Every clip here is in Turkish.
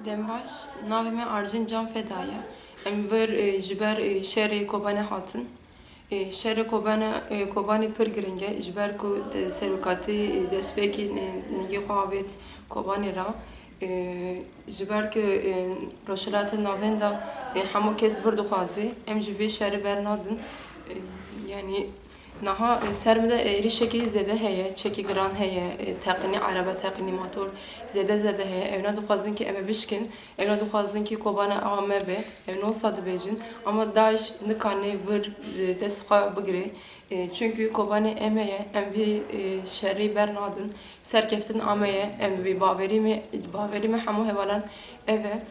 Dembaş, navime arjin can fedaya. Emver jiber şehri Kobani hatın. Şehri Kobani pır giringe. Jiber ku serukati despeki nigi xavet Kobani ra. Jiber ki roşelatın navenda hamu kes vurdu xazi. Em jibe şehri bernadın. Yani naha sermede rişeki zede heye, çeki gran heye, taqini araba, taqini motor zede heye. Evna duxazın ki eme bişkin, evna duxazın ki Kobana ağame be, evna olsa bejin. Ama daş nikane vır desfa bigre. Çünkü Kobani emeye, em bir şerri bernadın, serkeftin ameye, em bir baveri mi hamu hevalan eve.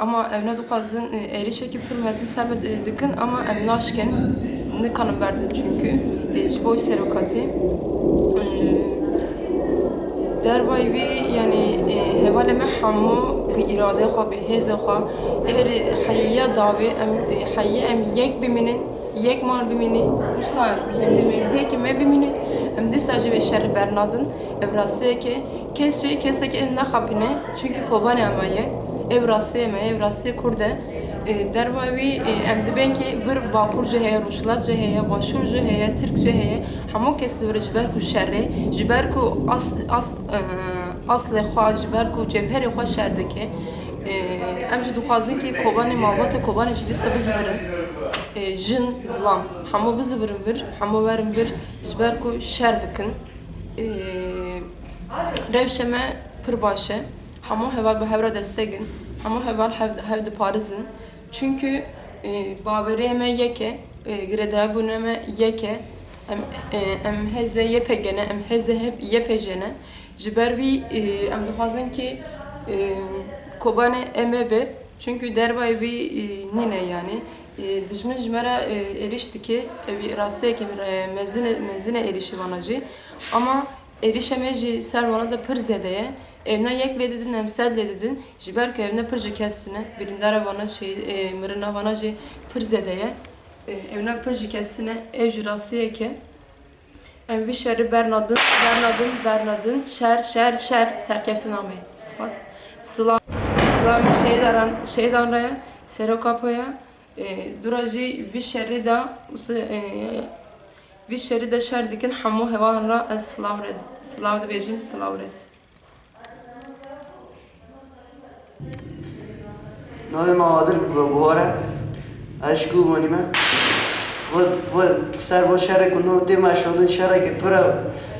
Ama evna duxazın rişeki pırmezin sermede dikin ama em naşken ne kanım verdim çünkü boy serokati dervay bir yani hevaleme hamu bir irade ha bir hezha her hayya davi hayya em yek biminin yek mal bimini usar hem de mevziye ki me bimini hem de sadece bir şer bernadın evrasiye ki kesse ki ne kapine çünkü Kobani amaye evrasiye kurde dervayı emdi ben ki bir Bakur ceheye, Ruslar ceheye, Başur ceheye, Türk ceheye, hamu kesli bir jiber ku şerre, jiber ku asle xwa, jiber ku cevheri xwa şerdeki, emji duxazın ki Kobani malbata Kobani ciddi sabizvirin, jin zlam, hamu bizvirin bir, hamu verin bir, jiber ku şerdikin, revşeme pır başı, hamu heval bu hevra destegin, hamu heval hevde parizin. Çünkü baveriyeme yeke, greda buneme yeke, em heze yepegene, em heze hep yepejene. Jibervi em duhazın ki Kobane emebe, çünkü dervay bir nine yani. Dijmin jmera erişti ki evi rasiye ki mezine erişi vanacı. Ama erişemeci servana da pır zedeye. Evine yekledidin, emselledidin, jiber ki evine pırcı kessine, birindara vana mırına vana pır zedeye, evine pırcı kessine, ev jurasiye ki, bir şerri bernadın, şer, serkeftin amey, spas, sılam şeydan raya, serokapaya, duracı bir şerri da şer dikin, hamu hevan ra, sılav da bejim, sılav rez. نوع معادل بواره اشکو منیمه و سر و شهر کنو تیما شوندن شهر که پره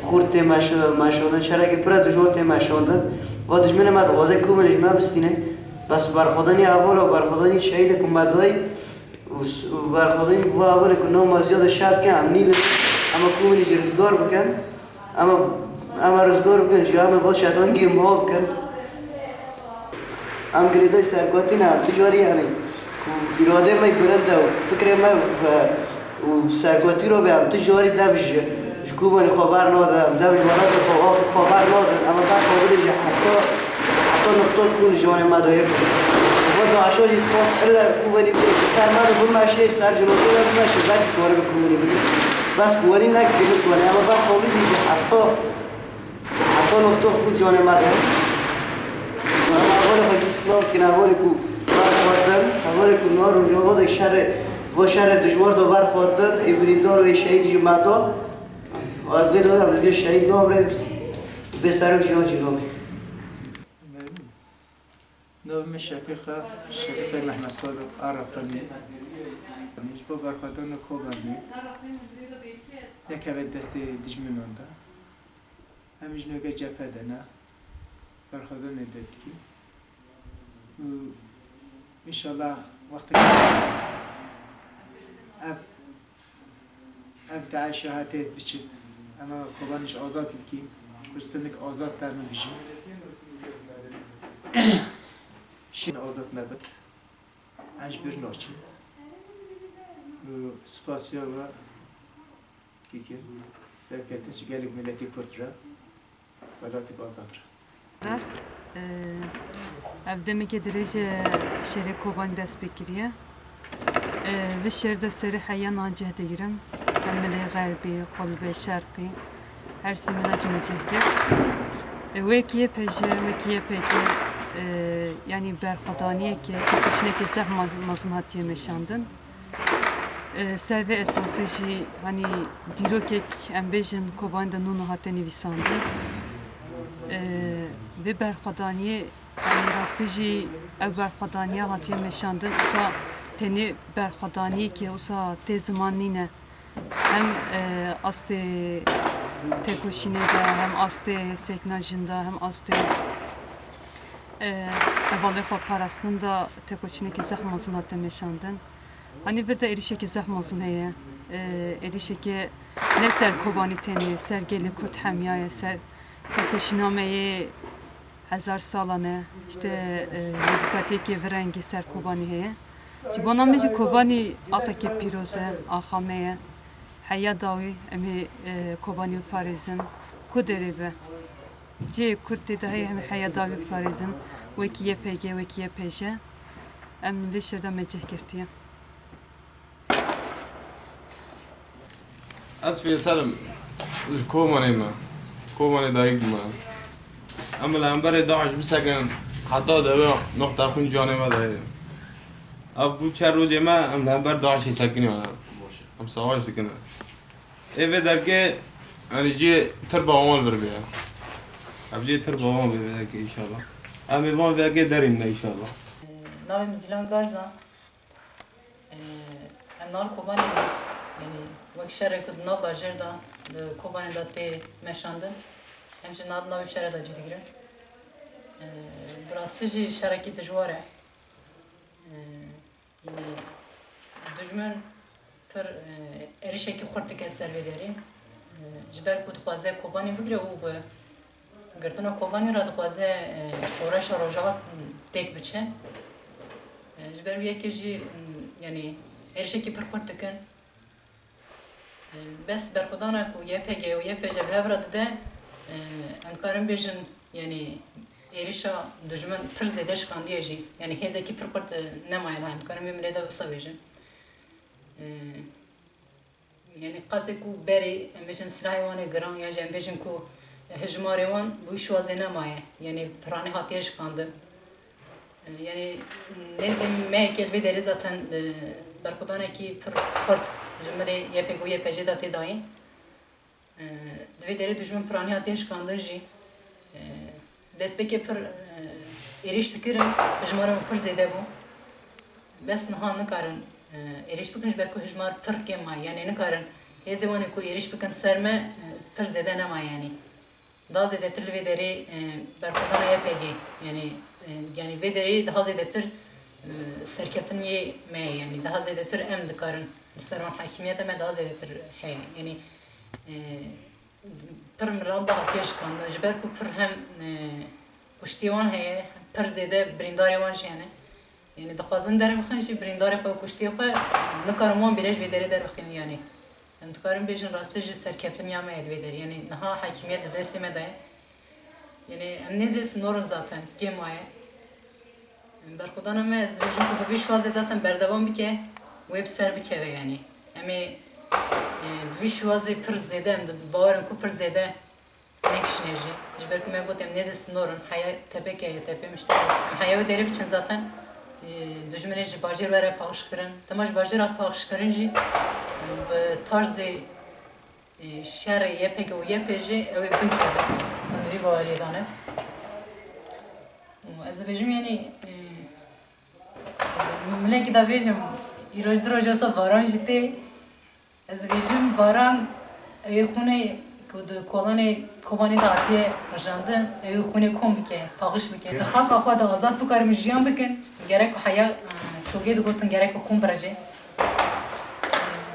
خورد تیما شوندن شهر که پره دشور تیما شوندن و دشمن ما دوازه کو منیش ما بستینه بس برخودنی اول و برخودنی شهید کم بدوی و برخودنی و اول کنو ما زیاد شب که امنی اما کو منیش رزگار بکن اما رزگار بکن جا اما با شیطان گیم ها بکن ام گریدای سرکاتی نه تجاری یعنی اراده ما برنده و فکر ما و سرکاتی رو به هم تجاری دفش کوبانی خبر ندادم دفش ورد خبر ندادم اما بعد خبرش حتی نقطه خون جان ما دایر و داشت خواست الا کوبانی سر ما رو بمشه سر جنازه رو بمشه بعد کار به کوبانی بده بس کوبانی نکنه اما بعد خبرش حتی نفته خود جان ماده اول خود اسلام که اول کو برخوردن اول کو نار و جواد شهر و شهر دشوار دو برخوردن ابریدار و شهید جمعدا اول دو هم دیگه شهید نام ره به سرک جان جناب نام شفیق محمد صادق اراء با برخوردن کوباني یک هفته دست دجمنان دا همیشه نوگه جبهه دنا برخوردن ندتی و انشالله وقتی اب دعای شهادت بچید اما کوبانیش آزاد بکیم برسنک آزاد تامن بشیم شین آزاد نبود انج بر ناچیم سپاسیا و دیگه سرکتش گلیک ملتی کرد را ولاتک آزاد را evdeme ki derece şehre Kobani dest bekiriye ve şehirde seri hayyan acihde girim hemmeli garbi, kolbe, şarkı her semina cümlecektir ve kiye peje yani berxadaniye ki içine ki zah mazunatiye meşandın serve esası ji hani dirokek embejin Kobani'de nunu hatta nevisandın ve berxadaniye yani rastiji ev berxadaniye hatiye meşandın usa teni berxadaniye ki usa te zamanine hem aste tekoşinede hem aste seknajında hem aste evalı xo parastında tekoşineki zahmasın hatta meşandın hani bir de erişeki zahmasın heye erişeki ne ser Kobani teni ser geli kurt hemyaya ser tekoşinameye هزار سالانه işte nezikatiyeki verengi ser Kobani heye. Cibana meci Kobani afeke piroze, ahameye, haya davi emi Kobani parizin kuderebe. Ce kurti dahi emi haya davi parizin veki yepege veki yepeje. Em veşirde mecih girtiye. Asfiye salam Kobani ma. Kobani dayık ma. اما الانبر داعش بسکن حتی داره نقطه خون جانبه داره اب bu چند روزی ما ام الانبر داعش سکنی ام سوال سکنه ایوه درگه yani جی تر باوان بر بیا اب جی تر باوان بر بیا که انشالله ام ایوان verge derin ne inşallah نام زیلان گارزا ام نال کوبانی yani وکشره کد نال باجر دا کوبانی دا تی مشاندن همچنین نام شهر دا جدی گیرن براستی شهرکی دجواره yani دجمن پر erişeki خورد که سر وداری جبر کد خوازه کوبانی بگیره و به گردن کوبانی را خوازه شورش روجاوت تک بچه جبر یکی جی yani erişeki پر خورد کن بس برخودانه کو یه پگه و یه پجه به هفرات ده امکارم بیشن yani erişa düşman pır zedeş kandiyeji yani hezeki pır kurt nemayla emkarım yemrede usa بیشن yani qase ku beri embeşen silahvane gran ya embeşen ku hejmarevan bu şuaze nemaye yani prane hatiyeş kandı yani nezim mekel vederi zaten berkudane ki pır kurt jumre yepego yepeje da tedayin vederi düşman prane hatiyeş kandırji despeke pır eriştikirim hejmarevan pır zede bu bes nahan nkarın eriş bikinç berko hejmar pır kema yani nkarın hezevani ku eriş bikin serme pır zede nema yani daha zedetir vederi berkudana yepege yani vederi daha zedetir serkeptin ye me yani daha zedetir em dikarın servan hakimiyete me daha zedetir he yani pır miran daha teş kan jber ku pır hem kuştivan he pır zede brindari wan yani دخوازن داره بخن شی بریندار خو کشتی خو نکارمان بیرش وداره در بخن yani امتکارم بیشن راستش سرکپتم یا مهد وداره yani نها حاکمیت دستی مده yani امنیزه سنورن zaten کمایه برخودانم از بیشن کو بیش واز zaten بردوام بکه وب سر بکه yani امی بیش واز پر زده ام باورم کو پر زده نكشنجي جبرك ما قلت ام نزل سنورن حياة تبكي هي تبي مشتري ام حياة وداري بتشن ذاتن دجمني جي باجر ورا باغش كرن تماش باجرات باغش كرنجي بطرز شر يبك ويبجي او بنكي في بواري دانه از بجم يعني ملك دا بجم يروج دروجا باران جتي از بجم باران خونه کود کوبانی داتی رجاندن خونه کم بکه پاغش بکه دخل آخوا دا آزاد بکارم جیان بکن گرک حیا چوگه دو گوتن گرک خون برجه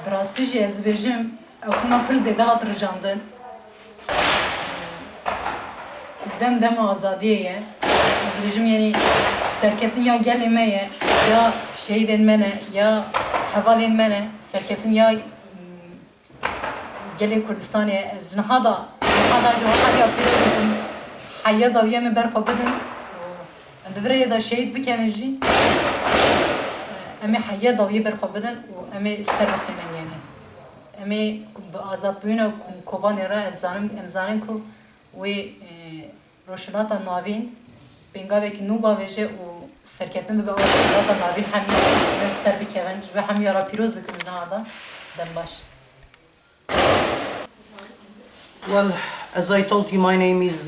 براستی جی از بجم اکونا پر زیده هات رجاندن دم آزادیه از بجم یعنی سرکتن یا گل میه یا شهیدن منه یا حوالین منه سرکتن یا گلی کردستانی جنهادا جوهر یا پیرودن حیا داویه من برخو بدن اندوره دا شهید بکم جی امی حیا داویه برخو بدن و امی سر بخینن یعنی امی با آزاد بوین و کوبانی را امزانن کو و روشنات ناوین بینگاوی که نوبا ویجه و سرکتن به روشنات ناوین همی سر بکن و همی را پیروز بکن جنهادا دم باش. Well, as I told you, my name is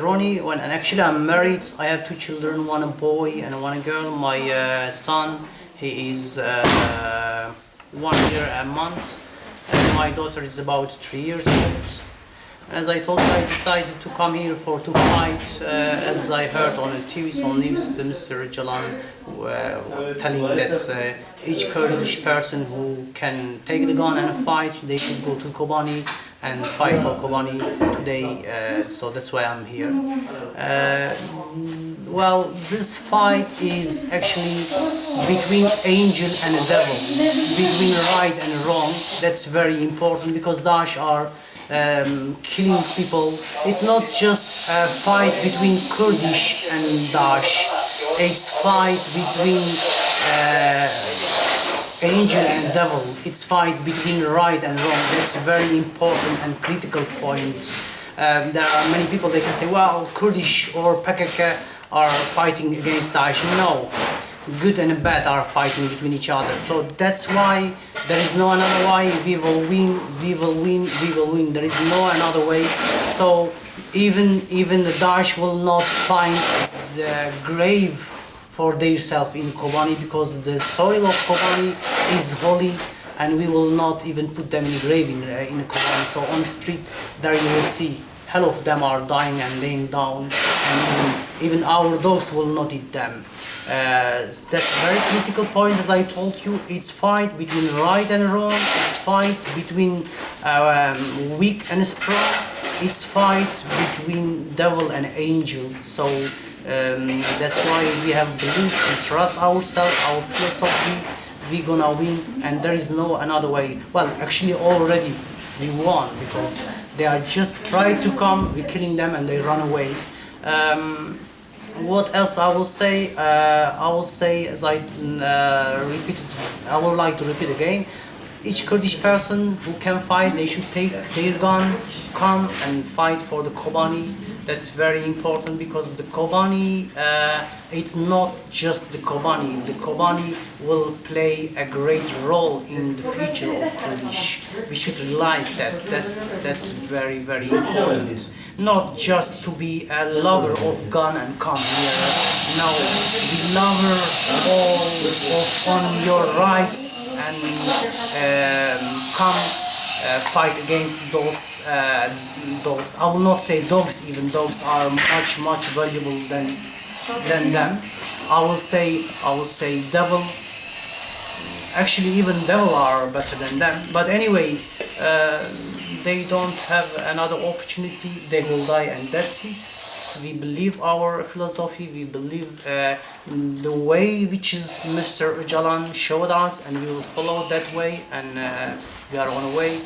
Ronnie, and actually I'm married. I have two children, one a boy and one girl. My son, he is 1 year and a month, and my daughter is about 3 years old. As I told you, I decided to come here to fight, as I heard on the TV, on news, Mr. Jalan telling that each Kurdish person who can take the gun and fight, they should go to Kobani and fight for Kobani today, so that's why I'm here. Well, this fight is actually between angel and devil, between right and wrong. That's very important because Daesh are killing people. It's not just a fight between Kurdish and Daesh. It's fight between angel and devil. It's fight between right and wrong. That's very important and critical points. There are many people, they can say, well, Kurdish or PKK are fighting against Daesh. No, good and bad are fighting between each other. So that's why there is no another way. We will win, we will win, we will win. There is no another way. So even the Daesh will not find the grave for themselves in Kobani, because the soil of Kobani is holy, and we will not even put them in a grave in Kobani. So on the street there you will see hell of them are dying and laying down, and even our dogs will not eat them. That's a very critical point. As I told you, it's fight between right and wrong. It's fight between weak and strong. It's fight between devil and angel. So that's why we have beliefs, we trust ourselves, our philosophy, we're gonna win, and there is no another way. Well, actually already we won, because they are just trying to come, we're killing them and they run away. What else I will say? I will say, as I repeated, I would like to repeat again, each Kurdish person who can fight, they should take their gun, come and fight for the Kobani. That's very important, because the Kobani, it's not just the Kobani. The Kobani will play a great role in the future of Kurdish. We should realize that. That's very, very important. Not just to be a lover of gun and come here. No, be lover on your rights and come fight against those. I will not say dogs. Even dogs are much valuable than them. I will say devil. Actually, even devil are better than them. But anyway, they don't have another opportunity. They will die, and that's it. We believe our philosophy. We believe the way which is Mr. Jalan showed us, and we will follow that way. And we are on a way.